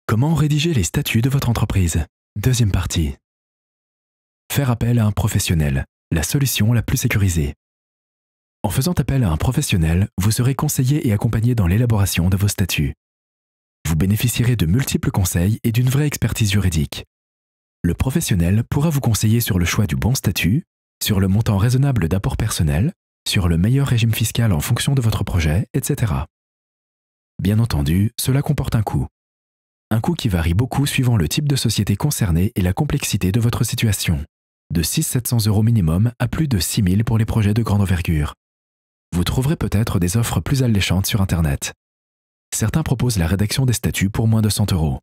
Comment rédiger les statuts de votre entreprise? Deuxième partie. Faire appel à un professionnel, la solution la plus sécurisée. En faisant appel à un professionnel, vous serez conseillé et accompagné dans l'élaboration de vos statuts. Vous bénéficierez de multiples conseils et d'une vraie expertise juridique. Le professionnel pourra vous conseiller sur le choix du bon statut, sur le montant raisonnable d'apport personnel, sur le meilleur régime fiscal en fonction de votre projet, etc. Bien entendu, cela comporte un coût. Un coût qui varie beaucoup suivant le type de société concernée et la complexité de votre situation. De 600 à 700 € minimum à plus de 6 000 pour les projets de grande envergure. Vous trouverez peut-être des offres plus alléchantes sur Internet. Certains proposent la rédaction des statuts pour moins de 100 €.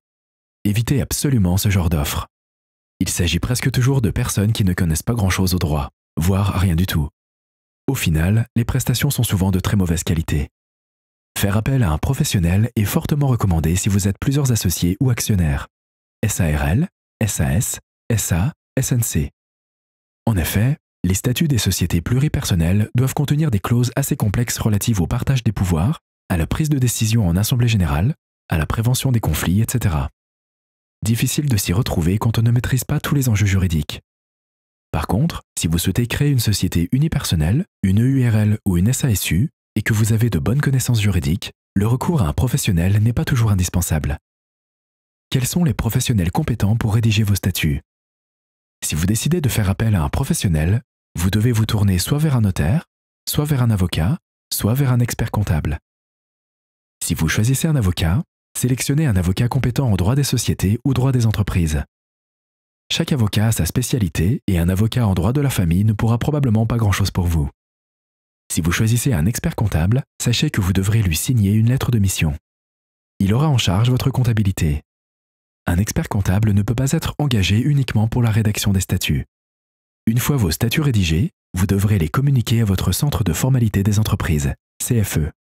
Évitez absolument ce genre d'offres. Il s'agit presque toujours de personnes qui ne connaissent pas grand-chose au droit, voire rien du tout. Au final, les prestations sont souvent de très mauvaise qualité. Faire appel à un professionnel est fortement recommandé si vous êtes plusieurs associés ou actionnaires. SARL, SAS, SA, SNC. En effet, les statuts des sociétés pluripersonnelles doivent contenir des clauses assez complexes relatives au partage des pouvoirs, à la prise de décision en assemblée générale, à la prévention des conflits, etc. Difficile de s'y retrouver quand on ne maîtrise pas tous les enjeux juridiques. Par contre, si vous souhaitez créer une société unipersonnelle, une EURL ou une SASU, et que vous avez de bonnes connaissances juridiques, le recours à un professionnel n'est pas toujours indispensable. Quels sont les professionnels compétents pour rédiger vos statuts? Si vous décidez de faire appel à un professionnel, vous devez vous tourner soit vers un notaire, soit vers un avocat, soit vers un expert comptable. Si vous choisissez un avocat, sélectionnez un avocat compétent en droit des sociétés ou droit des entreprises. Chaque avocat a sa spécialité et un avocat en droit de la famille ne pourra probablement pas grand-chose pour vous. Si vous choisissez un expert comptable, sachez que vous devrez lui signer une lettre de mission. Il aura en charge votre comptabilité. Un expert comptable ne peut pas être engagé uniquement pour la rédaction des statuts. Une fois vos statuts rédigés, vous devrez les communiquer à votre centre de formalité des entreprises, CFE.